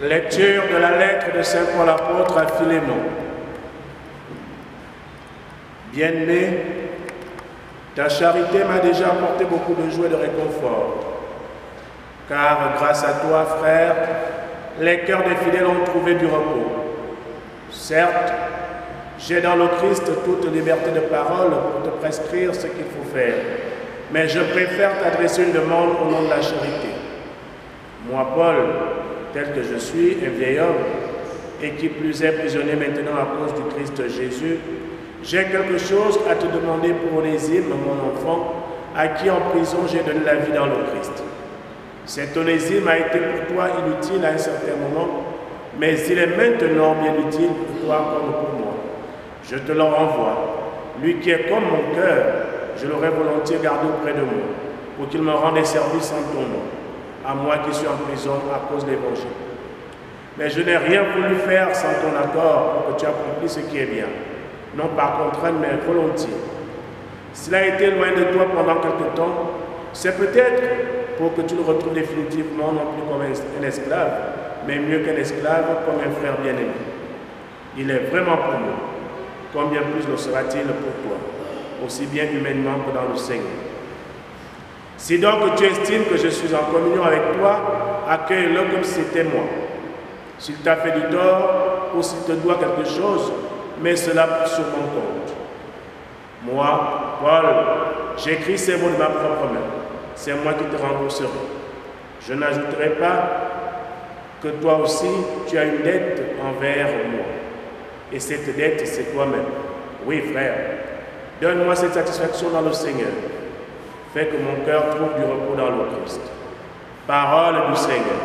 Lecture de la lettre de Saint Paul apôtre à Philémon. Bien-aimé, ta charité m'a déjà apporté beaucoup de joie et de réconfort, car grâce à toi, frère, les cœurs des fidèles ont trouvé du repos. Certes, j'ai dans le Christ toute liberté de parole pour te prescrire ce qu'il faut faire, mais je préfère t'adresser une demande au nom de la charité. Moi, Paul, tel que je suis, un vieil homme, et qui plus est prisonnier maintenant à cause du Christ Jésus, j'ai quelque chose à te demander pour Onésime, mon enfant, à qui en prison j'ai donné la vie dans le Christ. Cet Onésime a été pour toi inutile à un certain moment, mais il est maintenant bien utile pour toi comme pour moi. Je te le renvoie. Lui qui est comme mon cœur, je l'aurais volontiers gardé auprès de moi, pour qu'il me rende des services en ton nom, à moi qui suis en prison à cause de l'Évangile. Mais je n'ai rien voulu faire sans ton accord pour que tu accomplisses ce qui est bien, non par contrainte, mais volontiers. S'il a été loin de toi pendant quelque temps, c'est peut-être pour que tu le retrouves définitivement, non plus comme un esclave, mais mieux qu'un esclave, comme un frère bien-aimé. Il est vraiment pour moi. Combien plus le sera-t-il pour toi, aussi bien humainement que dans le Seigneur. Si donc tu estimes que je suis en communion avec toi, accueille-le comme si c'était moi. S'il t'a fait du tort ou s'il te doit quelque chose, mets cela sur mon compte. Moi, Paul, j'écris ces mots de ma propre main. C'est moi qui te rembourserai. Je n'ajouterai pas que toi aussi, tu as une dette envers moi. Et cette dette, c'est toi-même. Oui, frère, donne-moi cette satisfaction dans le Seigneur. Fais que mon cœur trouve du repos dans le Christ. Parole du Seigneur.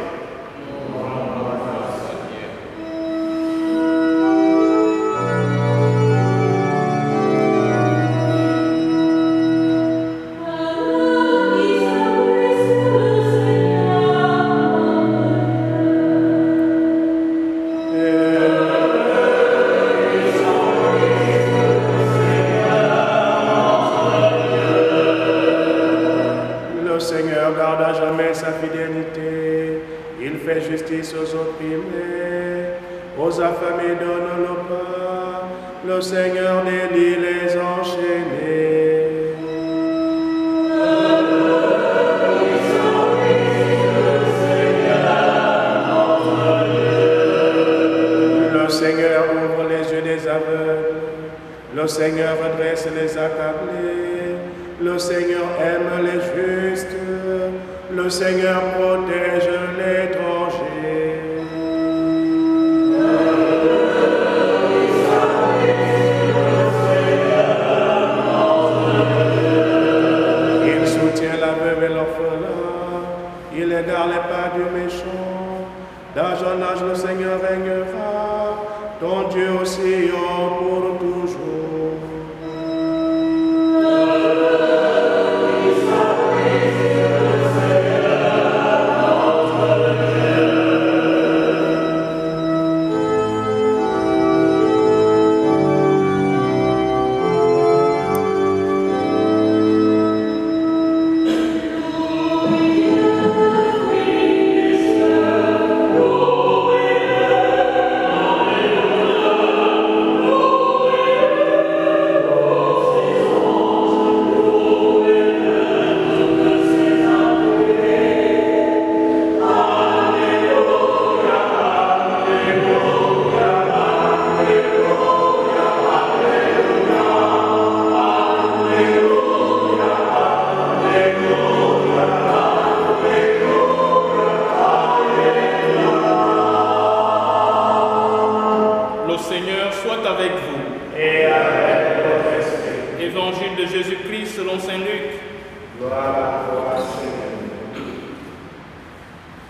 Justice aux opprimés, aux affamés donne le pain, le Seigneur délie les enchaînés. Le ouvre les yeux des aveugles. Le Seigneur redresse les accablés. Le Seigneur aime les justes. Le Seigneur protège l'étranger. Il soutient la veuve et l'orphelin. Il égare les pas du méchant. D'âge en âge, le Seigneur régnera. Ton Dieu aussi pour toujours.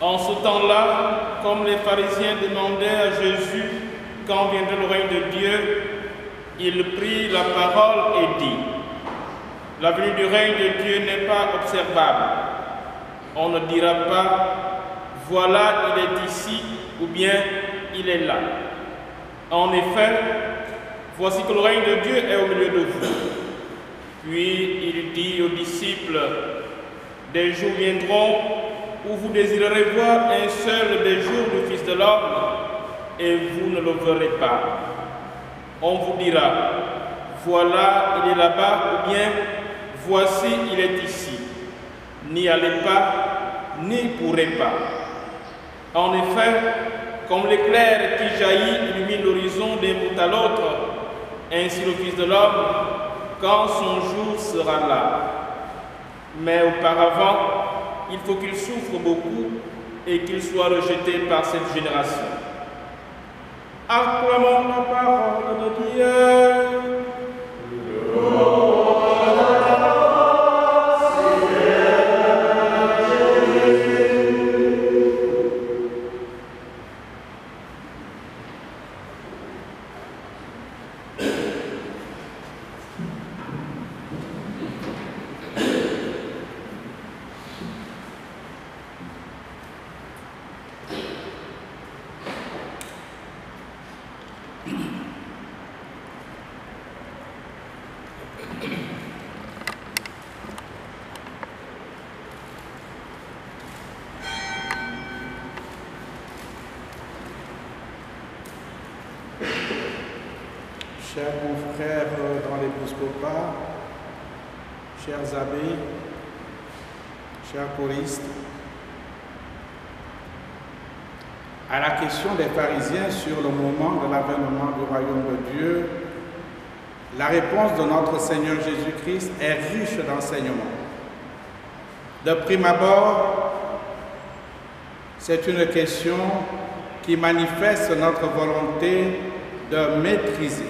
En ce temps-là, comme les pharisiens demandaient à Jésus quand viendrait le règne de Dieu, il prit la parole et dit: la venue du règne de Dieu n'est pas observable. On ne dira pas: voilà, il est ici, ou bien il est là. En effet, voici que le règne de Dieu est au milieu de vous. Puis il dit aux disciples: des jours viendront où vous désirerez voir un seul des jours du Fils de l'homme, et vous ne le verrez pas. On vous dira: voilà, il est là-bas, ou bien voici, il est ici. N'y allez pas, n'y pourrez pas. En effet, comme l'éclair qui jaillit illumine l'horizon d'un bout à l'autre, ainsi le Fils de l'homme, quand son jour sera là. Mais auparavant, il faut qu'il souffre beaucoup et qu'il soit rejeté par cette génération. Acclamons la parole de Dieu. Chers confrères dans l'épiscopat, chers abbés, chers choristes, à la question des pharisiens sur le moment de l'avènement du royaume de Dieu, la réponse de notre Seigneur Jésus-Christ est riche d'enseignements. De prime abord, c'est une question qui manifeste notre volonté de maîtriser.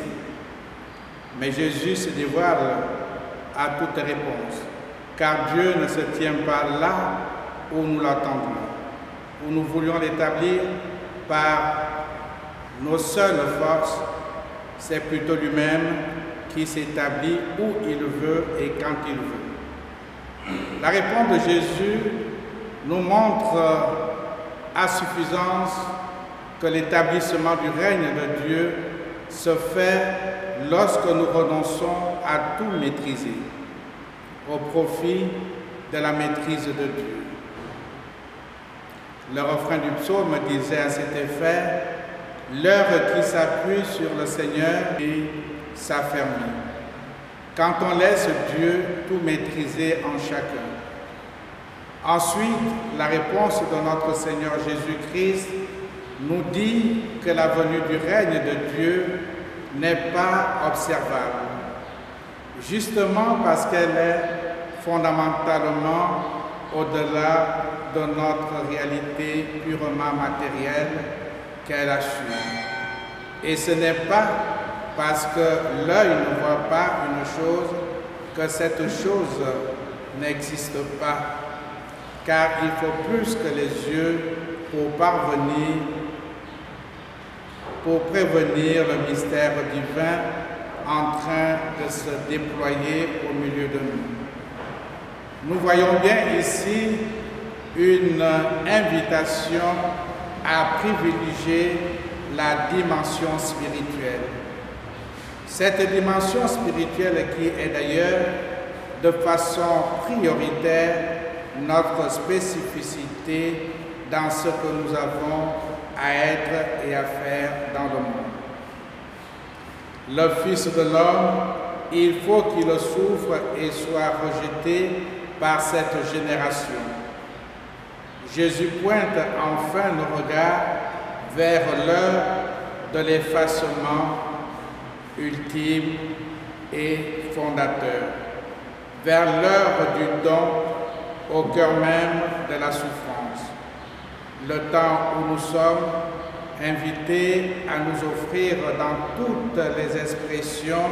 Mais Jésus se dévoile à toute réponse, car Dieu ne se tient pas là où nous l'attendons, où nous voulions l'établir par nos seules forces. C'est plutôt lui-même qui s'établit où il veut et quand il veut. La réponse de Jésus nous montre à suffisance que l'établissement du règne de Dieu se fait lorsque nous renonçons à tout maîtriser au profit de la maîtrise de Dieu. Le refrain du psaume disait à cet effet: l'heure qui s'appuie sur le Seigneur et s'affermit. Quand on laisse Dieu tout maîtriser en chacun. Ensuite, la réponse de notre Seigneur Jésus-Christ nous dit que la venue du règne de Dieu n'est pas observable, justement parce qu'elle est fondamentalement au-delà de notre réalité purement matérielle qu'elle assure. Et ce n'est pas parce que l'œil ne voit pas une chose que cette chose n'existe pas, car il faut plus que les yeux pour prévenir le mystère divin en train de se déployer au milieu de nous. Nous voyons bien ici une invitation à privilégier la dimension spirituelle. Cette dimension spirituelle qui est d'ailleurs de façon prioritaire notre spécificité dans ce que nous avons à être et à faire dans le monde. Le Fils de l'homme, il faut qu'il souffre et soit rejeté par cette génération. Jésus pointe enfin nos regards vers l'heure de l'effacement ultime et fondateur, vers l'heure du don au cœur même de la souffrance, le temps où nous sommes invités à nous offrir dans toutes les expressions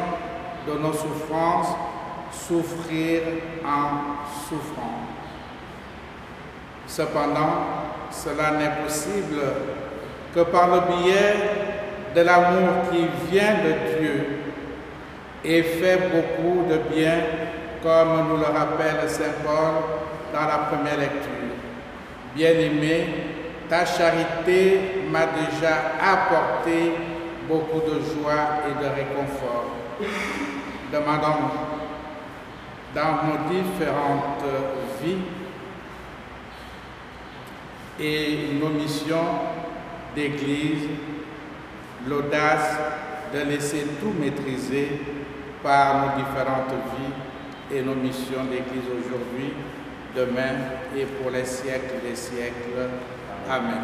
de nos souffrances, souffrir en souffrant. Cependant, cela n'est possible que par le biais de l'amour qui vient de Dieu et fait beaucoup de bien, comme nous le rappelle Saint Paul dans la première lecture. Bien-aimé, ta charité m'a déjà apporté beaucoup de joie et de réconfort. Demandons dans nos différentes vies et nos missions d'Église l'audace de laisser tout maîtriser par nos différentes vies et nos missions d'Église aujourd'hui, demain et pour les siècles des siècles. Amen.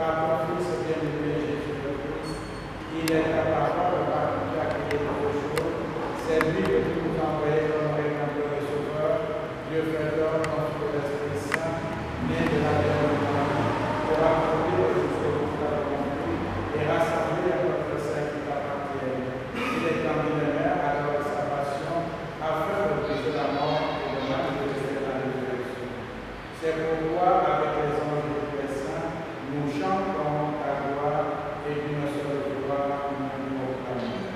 par ton Fils bien-aimé Jésus-Christ. Il est ta parole par laquelle il est de choses. C'est lui que tu nous as envoyé comme Rédempteur et Sauveur, Dieu fait l'homme contre l'Esprit Saint, né de la terre de Marie, pour accomplir jusqu'au bout de la volonté et rassembler à notre sein qui t'appartient. Il est tendu les mains à leur salvation, afin de briser la mort et de manifester la résurrection. C'est pourquoi, avec les anges et les saints, nous chantons ta gloire et d'une seule voix nous proclamons.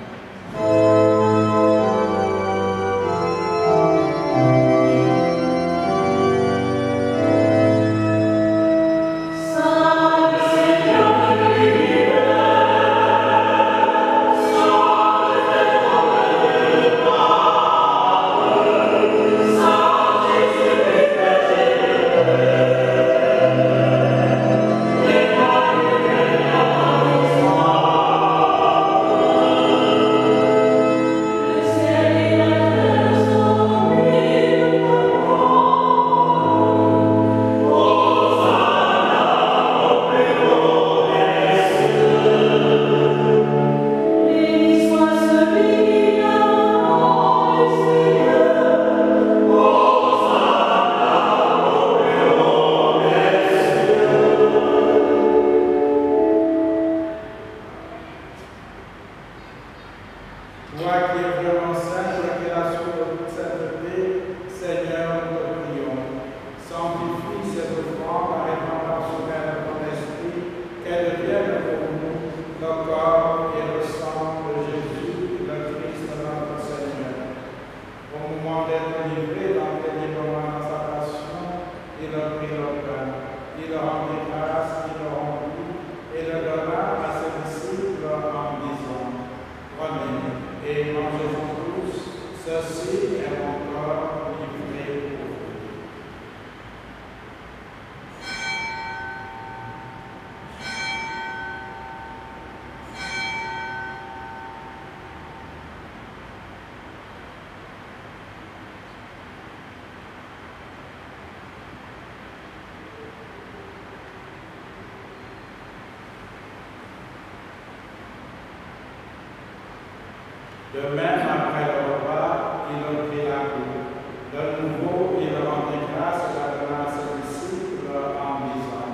De même, après le repas, il leur prit la coupe. De nouveau, il rendit grâce et la donna à ses disciples en disant: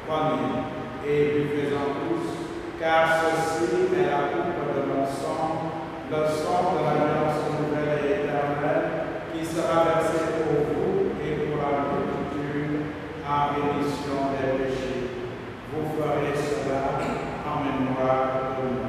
Prenez et buvez-en tous, car ceci est la coupe de mon sang, le sang de l'alliance nouvelle et éternelle, qui sera versé pour vous et pour la multitude en rémission des péchés. Vous ferez cela en mémoire de moi.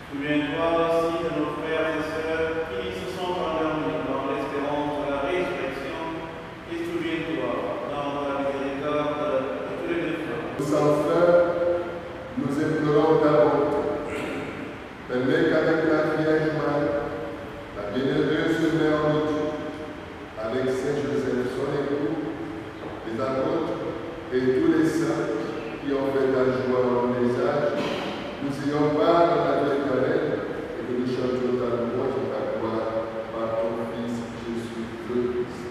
Souviens-toi aussi de nos frères et sœurs qui se sont endormis dans l'espérance de la résurrection, et souviens-toi dans la miséricorde de tous les défunts. Sans frères, nous implorons ta bonté. Permets qu'avec la Vierge Marie, la bienheureuse Mère de Dieu, avec Saint Joseph, son et tous les saints qui ont fait ta joie au message, nous ayons part dans la vie éternelle et que nous chantions ta louange et ta gloire par ton Fils Jésus le Christ.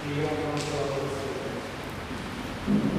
Prions encore au Seigneur.